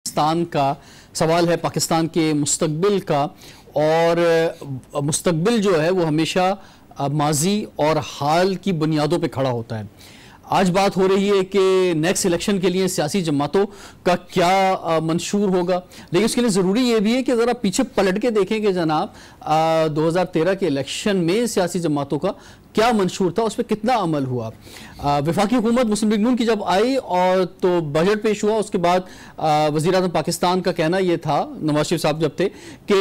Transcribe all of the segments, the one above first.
पाकिस्तान का सवाल है, पाकिस्तान के मुस्तकबिल का। और मुस्तकबिल जो है वो हमेशा माजी और हाल की बुनियादों पे खड़ा होता है। आज बात हो रही है कि नेक्स्ट इलेक्शन के लिए सियासी जमातों का क्या मंशूर होगा, लेकिन उसके लिए ज़रूरी ये भी है कि ज़रा पीछे पलट के देखें कि जनाब 2013 के इलेक्शन में सियासी जमातों का क्या मंशूर था, उस पर कितना अमल हुआ। वफाकी हुकूमत मुस्लिम लीग नून की जब आई और तो बजट पेश हुआ, उसके बाद वज़ीर-ए-आज़म पाकिस्तान का कहना यह था, नवाज शरीफ साहब जब थे, कि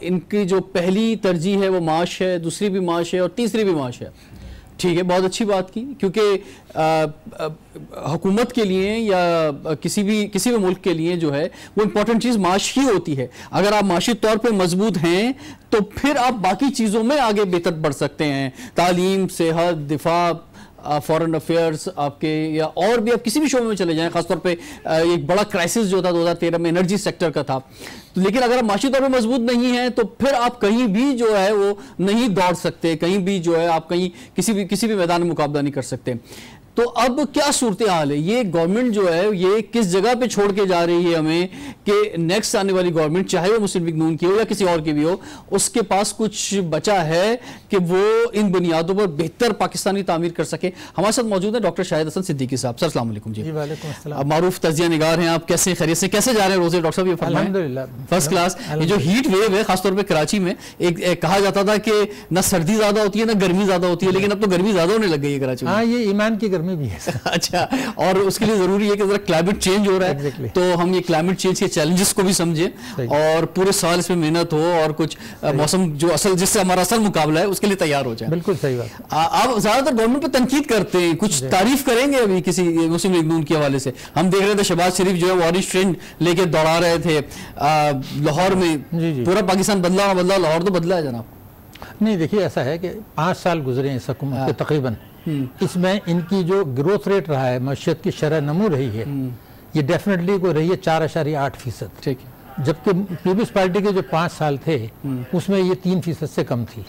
इनकी जो पहली तरजीह है वो माश है, दूसरी भी माश है और तीसरी भी माश है। ठीक है, बहुत अच्छी बात की, क्योंकि हुकूमत के लिए या किसी भी मुल्क के लिए जो है वो इम्पोर्टेंट चीज़ माश ही होती है। अगर आप माशी तौर पे मजबूत हैं तो फिर आप बाकी चीज़ों में आगे बेहतर बढ़ सकते हैं। तालीम, सेहत, दिफा, फॉरेन अफेयर्स आपके, या और भी आप किसी भी शोबे में चले जाएं। खासतौर पे एक बड़ा क्राइसिस जो था 2013 में एनर्जी सेक्टर का था। लेकिन अगर आप माशी तौर पे मजबूत नहीं हैं तो फिर आप कहीं भी जो है वो नहीं दौड़ सकते, कहीं भी जो है आप कहीं किसी भी मैदान में मुकाबला नहीं कर सकते। तो अब क्या सूरत हाल है, ये गवर्नमेंट जो है ये किस जगह पे छोड़ के जा रही है हमें कि नेक्स्ट आने वाली गवर्नमेंट, चाहे वो मुस्लिम लीग नून की हो या किसी और की भी हो, उसके पास कुछ बचा है कि वो इन बुनियादों पर बेहतर पाकिस्तानी तामीर कर सके। हमारे साथ मौजूद है डॉक्टर शाहिद हसन सिद्दीकी साहब। सर अस्सलाम वालेकुम। जी वालेकुम अस्सलाम। मारूफ तजिया निगार हैं आप, कैसे खैरियत से कैसे जा रहे हैं रोजे? डॉक्टर साहब ये अल्हम्दुलिल्लाह फर्स्ट क्लास। ये जो हीट वेव है खासतौर पर कराची में, एक कहा जाता था कि ना सर्दी ज्यादा होती है ना गर्मी ज्यादा होती है, लेकिन अब तो गर्मी ज्यादा होने लग गई है कराची में। हाँ, ये ईमान की गर्मी भी है। अच्छा, और उसके लिए जरूरी है कि जरा क्लाइमेट चेंज हो रहा है, तो हम ये क्लाइमेट चेंज के चैलेंजेस को भी समझें और पूरे साल इसमें मेहनत हो और कुछ मौसम जो असल जिससे हमारा असल मुकाबला है उसके लिए तैयार हो जाए। बिल्कुल सही बात। आप ज्यादातर गवर्नमेंट पे तनकीद करते हैं, कुछ तारीफ करेंगे अभी किसी मुस्लिम लीग नून के हवाले से? हम देख रहे थे शहबाज शरीफ जो है ऑरेंज ट्रेंड लेके दौड़ा रहे थे लाहौर में। पूरा पाकिस्तान बदला, लाहौर तो बदला है जनाब। नहीं, देखिए ऐसा है कि 5 साल गुजरे इस हुकूमत के तकरीबन, इसमें इनकी जो ग्रोथ रेट रहा है, मईशत की शरह नमू रही है, ये डेफिनेटली को रही है 4.8%। ठीक है, जबकि पीपल्स पार्टी के जो 5 साल थे उसमें ये 3% से कम थी।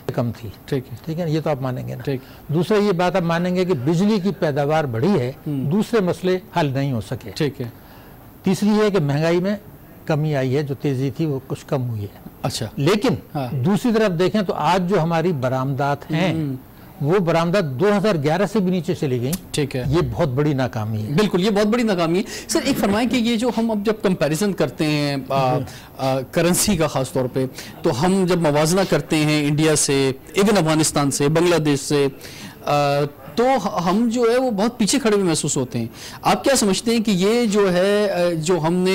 ठीक है, ये तो आप मानेंगे ना। दूसरा ये बात आप मानेंगे कि बिजली की पैदावार बढ़ी है, दूसरे मसले हल नहीं हो सके। ठीक है। तीसरी है कि महंगाई में कमी आई है, जो तेजी थी वो कुछ कम हुई है। अच्छा, लेकिन दूसरी तरफ देखें तो आज जो हमारी बरामदात हैं वो बरामदात 2011 से भी नीचे चली गई। ठीक है, ये बहुत बड़ी नाकामी है। बिल्कुल, ये बहुत बड़ी नाकामी है। सर एक फरमाएं कि ये जो हम अब जब कंपैरिजन करते हैं करेंसी का खास तौर पे, तो हम जब मवाजना करते हैं इंडिया से, इवन अफगानिस्तान से, बांग्लादेश से, तो हम जो है वो बहुत पीछे खड़े हुए महसूस होते हैं। आप क्या समझते हैं कि ये जो है जो हमने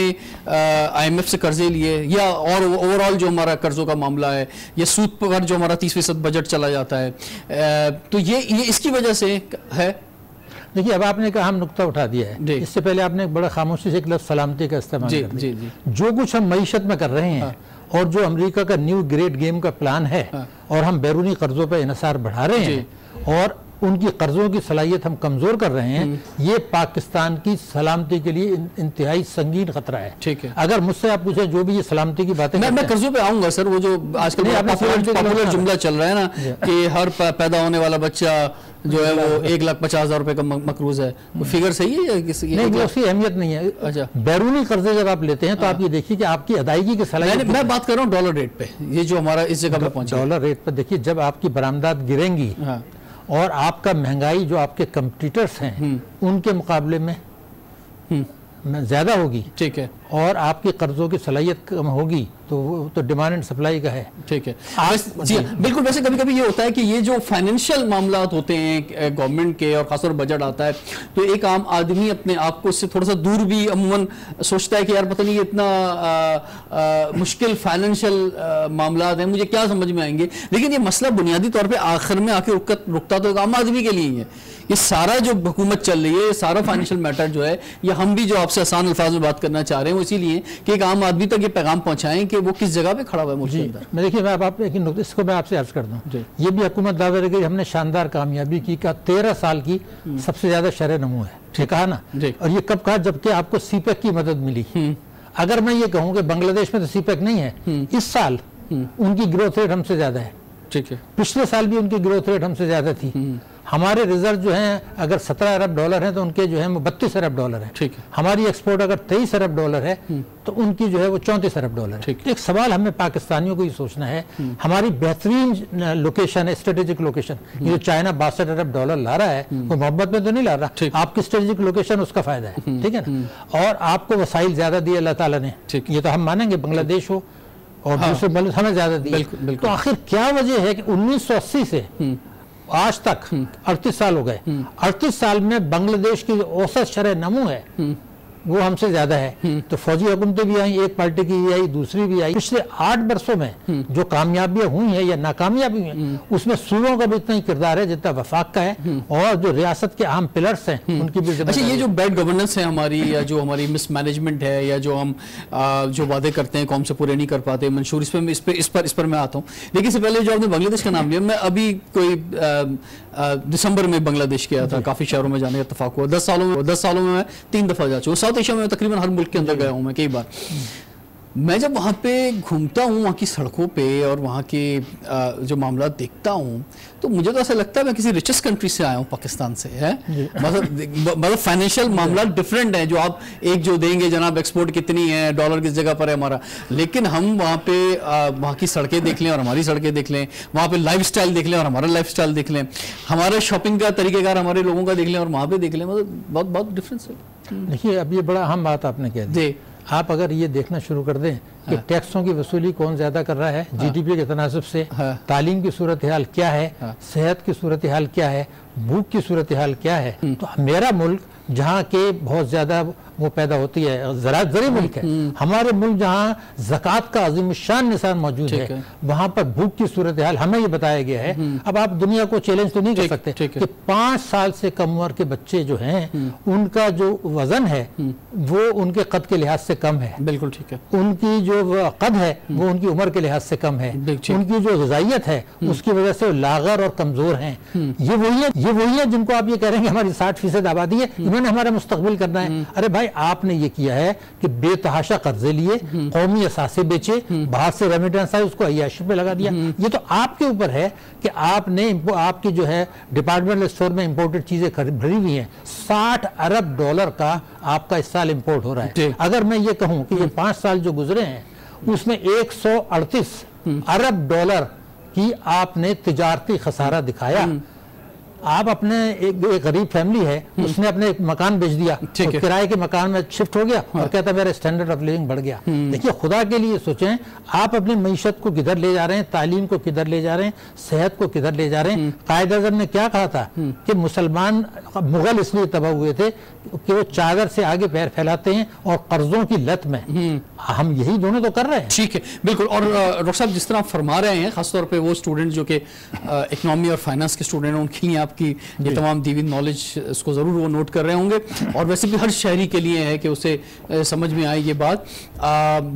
IMF से कर्जे लिए, या और ओवरऑल जो हमारा कर्जों का मामला है, या सूद पर जो हमारा 30% बजट चला जाता है, तो ये इसकी वजह से है? देखिए, अब आपने कहा हम नुक्ता उठा दिया है, इससे पहले आपने बड़ा खामोशी से एक लफ्ज़ सलामती का इस्तेमाल कर दिया। जो कुछ हम मईशत में कर रहे हैं और जो अमेरिका का न्यू ग्रेट गेम का प्लान है, और हम बैरूनी कर्जों पर इन्हिसार बढ़ा रहे हैं और उनकी कर्जों की सलाहियत हम कमजोर कर रहे हैं, ये पाकिस्तान की सलामती के लिए इंतहाई संगीन खतरा है। ठीक है, अगर मुझसे आप पूछें जो भी ये सलामती की बातें, मैं कर्जों पे आऊंगा सर। वो जो आजकल पॉपुलर जुमला चल रहा है ना कि हर पैदा होने वाला बच्चा जो है वो 1,50,000 रुपए का मकरूज है, वो फिगर सही है या किसी? नहीं, उसकी अहमियत नहीं है। अच्छा, बैरूनी कर्जे जब आप लेते हैं तो आप ये देखिए कि आपकी अदायगी की सलाहियत। मैं बात कर रहा हूँ डॉलर रेट पे, ये जो हमारा इस जगह पे पहुंचा। डॉलर रेट पर देखिए, जब आपकी बरामदात गिरेंगी और आपका महंगाई जो आपके कंपटीटर्स हैं उनके मुकाबले में ज्यादा होगी, ठीक है, और आपके कर्जों की सलाहियत कम होगी, तो वो तो डिमांड एंड सप्लाई का है। ठीक है, जी बिल्कुल। वैसे कभी कभी ये होता है कि ये जो फाइनेंशियल मामला होते हैं गवर्नमेंट के और खासतौर बजट आता है, तो एक आम आदमी अपने आप को इससे थोड़ा सा दूर भी अमूमन सोचता है कि यार पता नहीं इतना मुश्किल फाइनेंशियल मामला हैं, मुझे क्या समझ में आएंगे। लेकिन ये मसला बुनियादी तौर पर आखिर में आके रुकता तो एक आम आदमी के लिए ही है। ये सारा जो हुकूमत चल रही है, ये सारा फाइनेंशियल मैटर जो है, ये हम भी जो आपसे आसान अल्फाज में बात करना चाह रहे हैं वो इसीलिए कि एक आम आदमी तक ये पैगाम पहुंचाएं कि वो किस जगह पे खड़ा हुआ है मुल्क के अंदर। मैं देखिए, मैं इसको मैं आपसे अर्ज कर दूं, ये भी हुकूमत दावा करेगी हमने शानदार कामयाबी की, 13 साल की सबसे ज्यादा शरह नमू है। ठीक कहा ना? और ये कब कहा? जबकि आपको सीपेक की मदद मिली। अगर मैं ये कहूँ कि बांग्लादेश में तो सीपेक नहीं है, इस साल उनकी ग्रोथ रेट हमसे ज्यादा है। ठीक है, पिछले साल भी उनकी ग्रोथ रेट हमसे ज्यादा थी। हमारे रिजर्व जो हैं अगर 17 अरब डॉलर हैं तो उनके जो है वो 32 अरब डॉलर है। ठीक है। हमारी एक्सपोर्ट अगर 23 अरब डॉलर है तो उनकी जो है वो 34 अरब डॉलर है। एक सवाल हमें पाकिस्तानियों को ये सोचना है, हमारी बेहतरीन लोकेशन है, स्ट्रेटेजिक लोकेशन, ये जो चाइना 62 अरब डॉलर ला रहा है वो मोहब्बत में तो नहीं ला रहा, आपकी स्ट्रेटेजिक लोकेशन उसका फायदा है, ठीक है ना। और आपको वसाइल ज्यादा दिए अल्लाह ताला ने, ये तो हम मानेंगे, बांग्लादेश हो और दूसरे मुल्क हमें ज्यादा दिए। तो आखिर क्या वजह है कि 1980 से आज तक 38 साल हो गए, 38 साल में बांग्लादेश की जो औसत शरह नमू है वो हमसे ज्यादा है। तो फौजी हुकूमतें भी आई, एक पार्टी की आई, दूसरी भी आई। पिछले 8 वर्षों में जो कामयाबियां हुई हैं या नाकामयाबी हुई हैं उसमें सूबों का भी इतना ही किरदार है जितना वफाक का है, और जो रियासत के अहम पिलर्स हैं उनकी भी। अच्छा, ये जो बैड गवर्नेंस है हमारी, या जो हमारी मिसमैनेजमेंट है, या जो हम जो वादे करते हैं कौम से पूरे नहीं कर पाते, मंशूर, इस पर मैं आता हूँ। लेकिन इससे पहले जो आपने बांग्लादेश का नाम लिया, मैं अभी कोई दिसंबर में बांग्लादेश गया था, काफी शहरों में जाने का इत्तेफाक हुआ। 10 सालों में मैं 3 दफा जा चुका। साउथ एशिया में तकरीबन हर मुल्क के अंदर गया हूं मैं कई बार। मैं जब वहाँ पे घूमता हूँ, वहाँ की सड़कों पे, और वहाँ के जो मामला देखता हूँ, तो मुझे तो ऐसा लगता है मैं किसी रिचेस्ट कंट्री से आया हूँ, पाकिस्तान से है। मतलब फाइनेंशियल मामला डिफरेंट है, जो आप एक जो देंगे जनाब एक्सपोर्ट कितनी है, डॉलर किस जगह पर है हमारा, लेकिन हम वहाँ पे वहाँ की सड़कें देख लें और हमारी सड़कें देख लें, वहाँ पे लाइफ स्टाइल देख लें और हमारा लाइफ स्टाइल देख लें, हमारे शॉपिंग का तरीकेकार हमारे लोगों का देख लें और वहाँ पे देख लें, मतलब बहुत बहुत डिफरेंस है। देखिए, अब ये बड़ा अहम बात आपने कह दी। आप अगर ये देखना शुरू कर दें कि टैक्सों की वसूली कौन ज्यादा कर रहा है जीडीपी के तनासब से, तालीम की सूरत हाल क्या है, सेहत की सूरत हाल क्या है, भूख की सूरत हाल क्या है, तो मेरा मुल्क जहाँ के बहुत ज्यादा वो पैदा होती है, ज़राअत मुल्क है, हमारे मुल्क जहाँ ज़कात का अज़ीम-उश-शान निशान मौजूद है, वहाँ पर भूख की सूरत हाल हमें ये बताया गया है। अब आप दुनिया को चैलेंज तो नहीं कर सकते कि 5 साल से कम उम्र के बच्चे जो हैं उनका जो वजन है वो उनके कद के लिहाज से कम है। बिल्कुल ठीक है। उनकी जो कद है वो उनकी उम्र के लिहाज से कम है। उनकी जो ग़िज़ाइयत है उसकी वजह से लागर और कमजोर हैं। ये वही है जिनको आप ये कह रहे हैं कि हमारी 60% आबादी है, इन्होंने हमारा मुस्तकबिल करना है। अरे भाई, आपने ये किया है कि बेतहाशा कर्जे लिए, कौमी असासे बेचे, बाहर से रेमिटेंस आए उसको अय्याशी पे लगा दिया। ये तो आपके ऊपर है कि आपने आपकी जो है डिपार्टमेंटल स्टोर में इंपोर्टेड चीजें भरी हुई हैं। 60 अरब डॉलर का आपका इस साल इंपोर्ट हो रहा है। अगर मैं ये कहूं कि ये 5 साल जो गुजरे हैं उसमें 138 अरब डॉलर की आपने तिजारती खसारा दिखाया। आप अपने एक गरीब फैमिली है, उसने अपने एक मकान बेच दिया, तो किराए के मकान में शिफ्ट हो गया और कहता मेरा स्टैंडर्ड ऑफ लिविंग बढ़ गया। देखिए, खुदा के लिए सोचें, आप अपनी मईशत को किधर ले जा रहे हैं, तालीम को किधर ले जा रहे हैं, सेहत को किधर ले जा रहे हैं। कायद-ए-आज़म ने क्या कहा था कि मुसलमान मुगल इसलिए तबाह हुए थे कि वो चादर से आगे पैर फैलाते हैं और कर्जों की लत में। हम यही दोनों तो कर रहे हैं। ठीक है, बिल्कुल। और डॉक्टर साहब, जिस तरह आप फरमा रहे हैं, खासतौर पे वो स्टूडेंट जो कि इकोनॉमी और फाइनेंस के स्टूडेंट हैं, उनके लिए आपकी ये तमाम दी हुई नॉलेज इसको ज़रूर वो नोट कर रहे होंगे, और वैसे भी हर शहरी के लिए है कि उसे समझ में आए ये बात।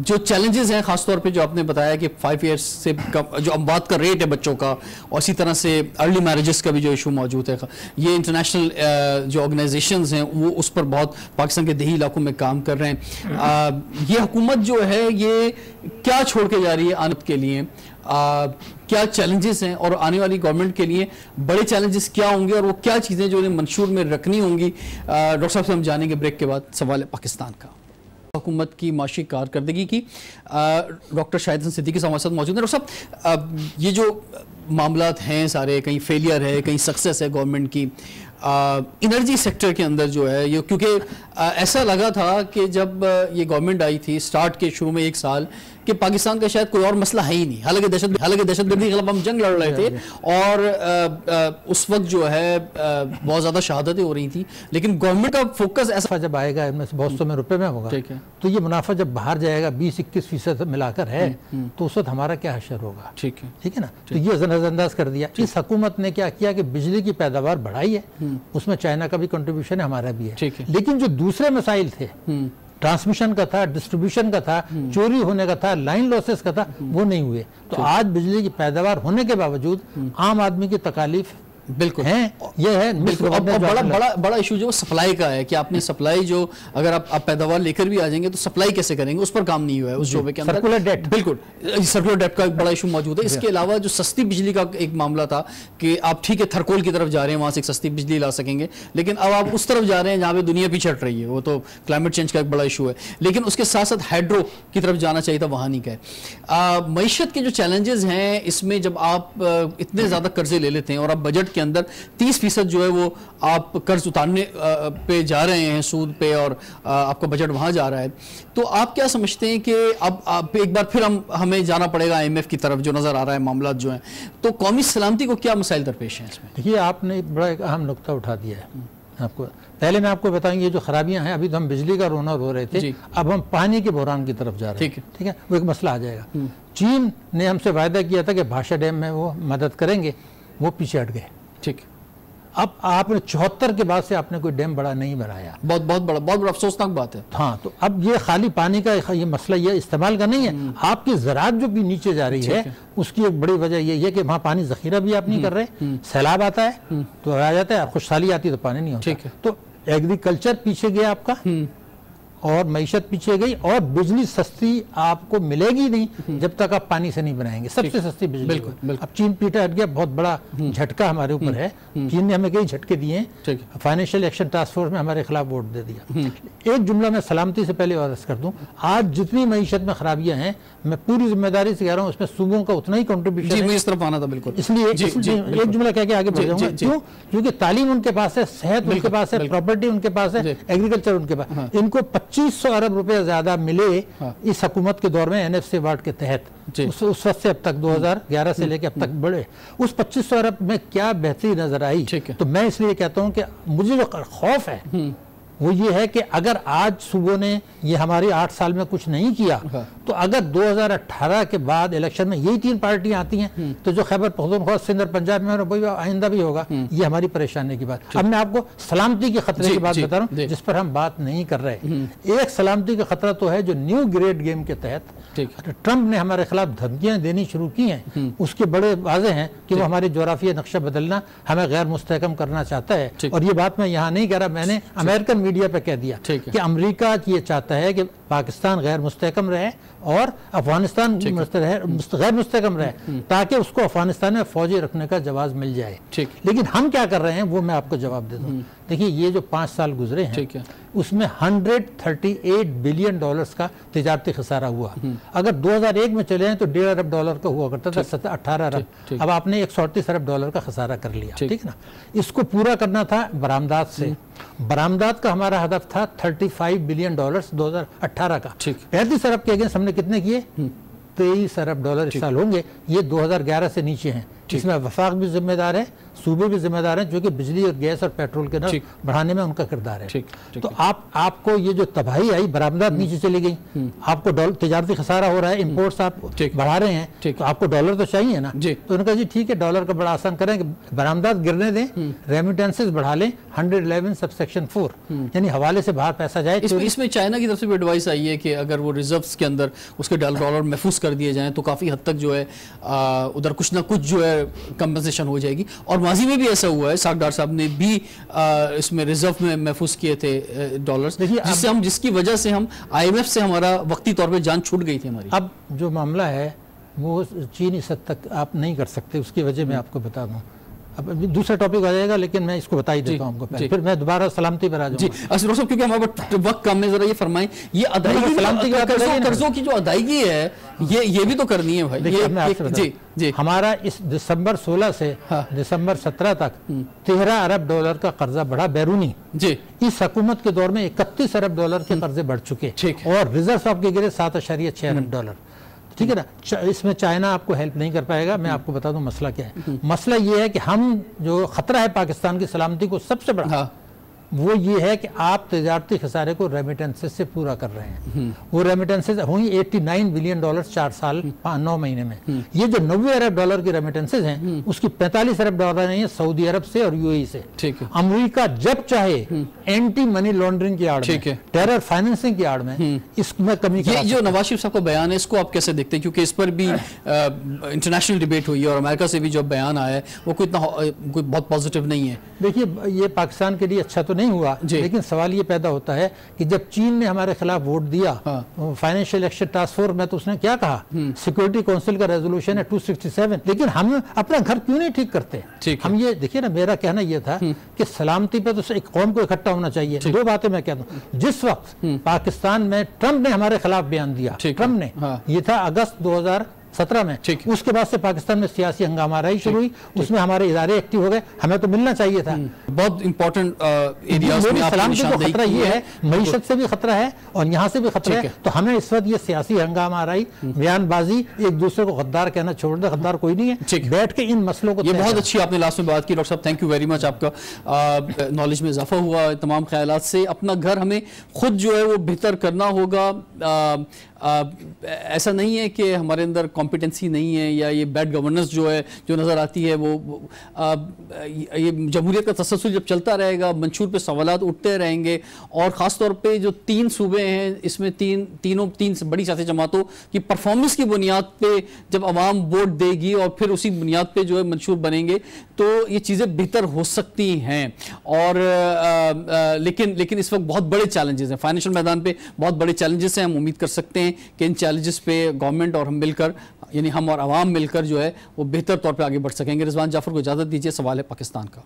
जो चैलेंजेस हैं खासतौर पे जो आपने बताया कि 5 ईयर्स से जो अमवात का रेट है बच्चों का, और इसी तरह से अर्ली मैरिजेस का भी जो इशू मौजूद है, ये इंटरनेशनल जो ऑर्गेनाइजेशंस हैं वो उस पर बहुत पाकिस्तान के देही इलाकों में काम कर रहे हैं। ये हुकूमत जो है ये क्या छोड़ के जा रही है आने के लिए, क्या चैलेंजेस हैं, और आने वाली गवर्नमेंट के लिए बड़े चैलेंजेस क्या होंगे, और वो क्या चीज़ें जो उन्हें मंशूर में रखनी होंगी, डॉक्टर साहब से हम जानेंगे ब्रेक के बाद। सवाल है पाकिस्तान का हुकूमत की माशी कारकर्दगी की। डॉक्टर शाहिद हसन सिद्दीकी हमारे साथ मौजूद हैं। डॉक्टर साहब, ये जो मामलात हैं सारे, कहीं फेलियर है, कहीं सक्सेस है गवर्नमेंट की एनर्जी सेक्टर के अंदर जो है ये, क्योंकि ऐसा लगा था कि जब ये गवर्नमेंट आई थी स्टार्ट के शुरू में 1 साल कि पाकिस्तान का शायद कोई और मसला है ही नहीं, हालांकि दहशतगर्दी के खिलाफ हम जंग लड़ रहे थे, और उस वक्त जो है बहुत ज़्यादा शहादतें हो रही थी, लेकिन गवर्नमेंट का फोकस ऐसा जब आएगा इनमें से बहुत सौ में रुपए में होगा, ठीक है, तो ये मुनाफा जब बाहर जाएगा 20-21% मिलाकर है, तो उस वक्त हमारा क्या हशर होगा। ठीक है ना। तो ये नजरअंदाज कर दिया। इस हुकूमत ने क्या किया कि बिजली की पैदावार बढ़ाई है, उसमें चाइना का भी कंट्रीब्यूशन है, हमारा भी है, लेकिन जो दूसरे मसाइल थे, ट्रांसमिशन का था, डिस्ट्रीब्यूशन का था, चोरी होने का था, लाइन लॉसेस का था, वो नहीं हुए। तो आज बिजली की पैदावार होने के बावजूद आम आदमी की तकालीफ बिल्कुल हैं, ये है बिल्कुल। अब बड़ा इशू जो सप्लाई का है कि आपने सप्लाई जो अगर आप पैदावार लेकर भी आ जाएंगे तो सप्लाई कैसे करेंगे, उस पर काम नहीं हुआ है उस शोबे के अंदर। सर्कुलर डेट, बिल्कुल सर्कुलर डेट का एक बड़ा इशू मौजूद है। इसके अलावा जो सस्ती बिजली का एक मामला था कि आप ठीक है थरकोल की तरफ जा रहे हैं, वहां से एक सस्ती बिजली ला सकेंगे, लेकिन अब आप उस तरफ जा रहे हैं जहां पे दुनिया पीछे हट रही है, वो तो क्लाइमेट चेंज का एक बड़ा इशू है। लेकिन उसके साथ साथ हाइड्रो की तरफ जाना चाहिए था, वहां नहीं गए। मईशत के जो चैलेंजेस हैं इसमें जब आप इतने ज्यादा कर्जे ले लेते हैं और आप बजट के अंदर 30% जो है वो आप कर्ज उतारने पे जा रहे हैं, सूद पे, और आपका बजट वहां जा रहा है, तो आप क्या समझते हैं कि अब एक बार फिर हमें जाना पड़ेगा IMF की तरफ, जो नजर आ रहा है मामला जो है, तो कौमी सलामती को क्या मसाइल दरपेश हैं इसमें? देखिए, आपने बड़ा एक अहम नुकता उठा दिया है। आपको पहले मैं आपको बताएंगे जो खराबियां हैं, अभी तो हम बिजली का रोना रो रहे थे, अब हम पानी के बहरान की तरफ जा रहे हैं। ठीक है, वो एक मसला आ जाएगा। चीन ने हमसे वायदा किया था कि भाषा डैम में वो मदद करेंगे, वो पीछे हट गए। ठीक, अब आपने 74 के बाद से आपने कोई डैम बड़ा नहीं बनाया, बहुत बड़ा अफसोसनाक बात है। हाँ, तो अब ये खाली पानी का ये मसला ये इस्तेमाल का नहीं है, आपकी ज़राअत जो भी नीचे जा रही है उसकी एक बड़ी वजह ये है कि वहाँ पानी जखीरा भी आप नहीं कर रहे। सैलाब आता है तो आ जाता है, खुशहाली आती है तो पानी नहीं होता। तो एग्रीकल्चर पीछे गया आपका, और मईशत पीछे गई, और बिजली सस्ती आपको मिलेगी नहीं जब तक आप पानी से नहीं बनाएंगे सबसे सस्ती बिजली। बिल्कुल। अब चीन पीछे हट गया, बहुत बड़ा झटका हमारे ऊपर है। चीन ने हमें कई झटके दिए हैं, फाइनेंशियल एक्शन टास्क फोर्स में हमारे खिलाफ वोट दे दिया। एक जुमला मैं सलामती से पहले अर्ज कर दूं, आज जितनी मईशत में खराबियां हैं, मैं पूरी जिम्मेदारी से कह रहा हूँ, उसमें सूबों का उतना ही कंट्रीब्यूशन है। इस तरफ आना था, बिल्कुल। इसलिए एक जुमला कह के आगे बढ़ जाऊंगा। क्यों? क्योंकि तालीम उनके पास है, सेहत उनके पास है, प्रॉपर्टी उनके पास है, एग्रीकल्चर उनके पास। इनको 2500 अरब रुपए ज्यादा मिले इस हुकूमत के दौर में NFC अवार्ड के तहत। उस वक्त से अब तक 2011 से लेकर अब तक बढ़े, उस 2500 अरब में क्या बेहतरी नजर आई। तो मैं इसलिए कहता हूं कि मुझे जो खौफ है वो ये है कि अगर आज सूबों ने ये हमारी 8 साल में कुछ नहीं किया, तो अगर 2018 के बाद इलेक्शन में यही 3 पार्टियां आती हैं, तो जो खैबर पख्तूनख्वा, सिंध और पंजाब में वही आइंदा भी होगा। ये हमारी परेशानी की बात। अब मैं आपको सलामती के खतरे की बात बता रहा हूँ, जिस पर हम बात नहीं कर रहे। एक सलामती का खतरा तो है जो न्यू ग्रेड गेम के तहत ट्रंप ने हमारे खिलाफ धमकियां देनी शुरू की हैं, उसके बड़े वाजे हैं कि वो हमारे जोग्राफिया नक्शा बदलना, हमें गैर मुस्तहकम करना चाहता है। और ये बात मैं यहाँ नहीं कह रहा, मैंने अमेरिकन मीडिया पे कह दिया कि अमेरिका ये चाहता है कि पाकिस्तान गैर मुस्तहकम रहे और अफगानिस्तान गैर मुस्तहकम रहे, ताकि उसको अफगानिस्तान में फौजी रखने का जवाब मिल जाए। लेकिन हम क्या कर रहे हैं वो मैं आपको जवाब दे दूं। देखिए, ये जो 5 साल गुजरे हैं उसमें $138 बिलियन का तिजारती खसारा हुआ। अगर 2001 में चले हैं तो $1.5 अरब का हुआ करता था, 18 अरब। अब आपने $138 अरब का खसारा कर लिया। ठीक ना, इसको पूरा करना था बरामदात से। बरामदात का हमारा हदफ था $35 बिलियन 2018 का। 35 अरब के अगेंस्ट हमने कितने किए? $23 अरब इस साल होंगे। ये 2011 से नीचे हैं। इसमें वफाक भी जिम्मेदार है, सूबे भी जिम्मेदार हैं, जो कि बिजली और गैस और पेट्रोल के नर्ख बढ़ाने में उनका किरदार है। तो आपको ये जो तबाही आई, बरामदात नीचे चली गई, आपको तिजारती खसारा हो रहा है, इंपोर्ट्स आप बढ़ा रहे हैं, तो आपको डॉलर तो चाहिए ना। तो उन्होंने कहा जी ठीक है, डॉलर का बड़ा आसान करें, बरामदात गिरने दें, रेमिटेंसेस बढ़ा लें, 111 सबसेक्शन 4, यानी हवाले से बाहर पैसा जाए। इसमें चाइना की तरफ से भी एडवाइस आई है कि अगर वो रिजर्व्स के अंदर उसके डॉलर महफूज कर दिए जाएं तो काफी हद तक जो है उधर कुछ ना कुछ जो है कंपनसेशन हो जाएगी। और माजी में भी ऐसा हुआ है, सागदार साहब ने भी इसमें रिजर्व में महफूज किए थे डॉलर्स, जिसकी वजह से हम IMF से हमारा वक्ती तौर पे जान छूट गई थी हमारी। अब जो मामला है वो चीन इस हद तक आप नहीं कर सकते, उसकी वजह मैं आपको बता दूं। अब दूसरा टॉपिक आ जाएगा, लेकिन मैं इसको बता ही देता हूं आपको, फिर मैं दोबारा सलामती पर आ जाऊंगा। जी असर साहब, क्योंकि हमारे वक्त कम में, जरा ये फरमाएं, ये अदायगी सलामती कर्जों की जो अदायगी है ये भी तो करनी है भाई। जी हमारा इस दिसंबर 16 से दिसंबर 17 तक $13 अरब का कर्जा बढ़ा बैरूनी। जी, इस हुकूमत के दौर में $31 अरब के कर्जे बढ़ चुके, और रिजर्व आपके गिरे $7.6 अरब। ठीक है ना, इसमें चाइना आपको हेल्प नहीं कर पाएगा। मैं आपको बता दूं मसला क्या है। मसला ये है कि हम जो खतरा है पाकिस्तान की सलामती को सबसे बड़ा, वो ये है कि आप तजारती खसारे को रेमिटेंसेस से पूरा कर रहे हैं। वो रेमिटेंसेस हुई $89 बिलियन 4 साल 9 महीने में। ये जो $90 अरब की रेमिटेंसेस हैं उसकी $45 अरब नहीं है सऊदी अरब से और यूएई से। अमेरिका जब चाहे एंटी मनी लॉन्ड्रिंग की आड़ में, टेरर फाइनेंसिंग की आड़ में इसमें कमी। ये जो नवाज शरीफ साहब का बयान है इसको आप कैसे देखते हैं, क्योंकि इस पर भी इंटरनेशनल डिबेट हुई है और अमेरिका से भी जो बयान आया है वो कोई बहुत पॉजिटिव नहीं है। देखिए, ये पाकिस्तान के लिए अच्छा तो नहीं हुआ, लेकिन सवाल ये पैदा होता है कि जब चीन ने हमारे खिलाफ वोट दिया फाइनेंशियल एक्शन टास्क फोर्स में, तो उसने क्या कहा, सिक्योरिटी काउंसिल का रेजोल्यूशन है 267, लेकिन हम अपना घर क्यों नहीं ठीक करते। हम ये देखिए ना, मेरा कहना यह था कि सलामती पे तो एक कौम को इकट्ठा होना चाहिए। दो बातें मैं कहता हूँ, जिस वक्त पाकिस्तान में ट्रंप ने हमारे खिलाफ बयान दिया, ट्रंप ने, ये था अगस्त 2017 में, उसके बाद से पाकिस्तान में सियासी हंगामा रही शुरू हुई, उसमें हमारे इदारे एक्टिव हो गए, हमें तो मिलना चाहिए था। बहुत इंपॉर्टेंट एरियाज में सलामती को खतरा ये है, मईशत से भी खतरा है और यहाँ से भी खतरा है। तो हमें इस वक्त ये सियासी हंगामा रही, बयानबाजी, एक दूसरे को गद्दार कहना छोड़ दे, गद्दार कोई नहीं है, बैठ के इन मसलों को। ये बहुत अच्छी आपने लास्ट में बात की डॉक्टर साहब, थैंक यू वेरी मच। आपका नॉलेज में इजाफा हुआ तमाम ख्यालात से। अपना घर हमें खुद जो है वो बेहतर करना होगा। ऐसा नहीं है कि हमारे अंदर कॉम्पिटेंसी नहीं है या ये बैड गवर्नेंस जो है जो नज़र आती है वो ये जमहूरियत का तसलसल जब चलता रहेगा, मंशूर पे सवालात उठते रहेंगे। और ख़ास तौर पे जो 3 सूबे हैं, इसमें तीन बड़ी सियासी जमातों की परफॉर्मेंस की बुनियाद पे जब आवाम वोट देगी और फिर उसी बुनियाद पे जो है मंशूर बनेंगे तो ये चीज़ें बेहतर हो सकती हैं। और लेकिन इस वक्त बहुत बड़े चैलेंजेस हैं, फाइनेंशियल मैदान पे बहुत बड़े चैलेंजेस हैं। हम उम्मीद कर सकते हैं कि इन चैलेंजेस पे गवर्नमेंट और हम मिलकर, यानी हम और आवाम मिलकर जो है वो बेहतर तौर पे आगे बढ़ सकेंगे। रिजवान जाफर को इजाज़त दीजिए। सवाल है पाकिस्तान का।